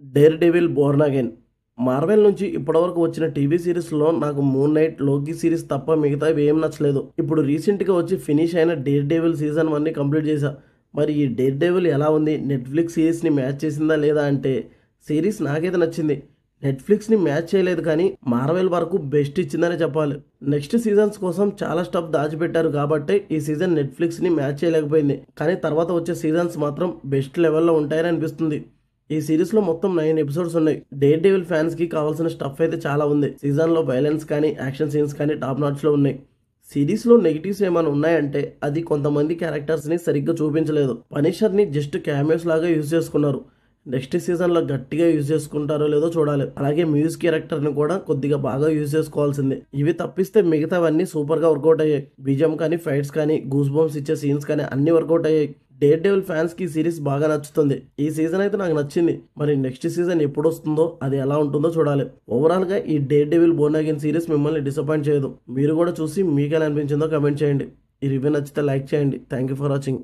Dare devil Born again. Marvel నుంచి ఇప్పటివరకు వచ్చిన టీవీ సిరీస్లో నాకు మూన్ నైట్, లోకి సిరీస్ తప్ప మిగతావి ఏం నచ్చలేదు. ఇప్పుడు రీసెంట్గా వచ్చి ఫినిష్ అయిన డేర్ డెవిల్ సీజన్ 1ని కంప్లీట్ చేశా. మరి ఈ డేర్ డెవిల్ ఎలా ఉంది, నెట్ఫ్లిక్స్ సిరీస్ని మ్యాచ్ చేసిందా లేదా అంటే సిరీస్ నాకైతే నచ్చింది. నెట్ఫ్లిక్స్ని మ్యాచ్ చేయలేదు కానీ మార్వెల్ వరకు బెస్ట్ ఇచ్చిందనే చెప్పాలి. నెక్స్ట్ సీజన్స్ కోసం చాలా స్టఫ్ దాచిపెట్టారు కాబట్టి ఈ సీజన్ నెట్ఫ్లిక్స్ని మ్యాచ్ చేయలేకపోయింది. కానీ తర్వాత వచ్చే సీజన్స్ మాత్రం బెస్ట్ లెవెల్లో ఉంటాయని అనిపిస్తుంది. ఈ సిరీస్లో మొత్తం 9 ఎపిసోడ్స్ ఉన్నాయి. డేర్ డెవిల్ ఫ్యాన్స్కి కావాల్సిన స్టఫ్ అయితే చాలా ఉంది. సీజన్లో వైలెన్స్ కానీ యాక్షన్ సీన్స్ కానీ టాప్ నాట్స్లో ఉన్నాయి. సిరీస్లో నెగిటివ్స్ ఏమైనా ఉన్నాయంటే అది కొంతమంది క్యారెక్టర్స్ని సరిగ్గా చూపించలేదు. పనిషర్ని జస్ట్ క్యామియోస్ లాగా యూజ్ చేసుకున్నారు. నెక్స్ట్ సీజన్లో గట్టిగా యూజ్ చేసుకుంటారో లేదో చూడాలి. అలాగే మ్యూజిక్ క్యారెక్టర్ని కూడా కొద్దిగా బాగా యూజ్ చేసుకోవాల్సిందే. ఇవి తప్పిస్తే మిగతావన్నీ సూపర్గా వర్కౌట్ అయ్యాయి. బీజం కానీ, ఫైట్స్ కానీ, గూస్ బంప్స్ ఇచ్చే సీన్స్ కానీ అన్ని వర్కౌట్ అయ్యాయి. డేర్ డెవిల్ ఫ్యాన్స్కి ఈ సిరీస్ బాగా నచ్చుతుంది. ఈ సీజన్ అయితే నాకు నచ్చింది. మరి నెక్స్ట్ సీజన్ ఎప్పుడు వస్తుందో, అది ఎలా ఉంటుందో చూడాలి. ఓవరాల్గా ఈ dare devil Born again series మిమ్మల్ని డిసప్పాయింట్ చేయదు. మీరు కూడా చూసి మీకు ఎలా అనిపించిందో కమెంట్ చేయండి. ఈ రివ్యూ నచ్చితే లైక్ చేయండి. Thank you for watching.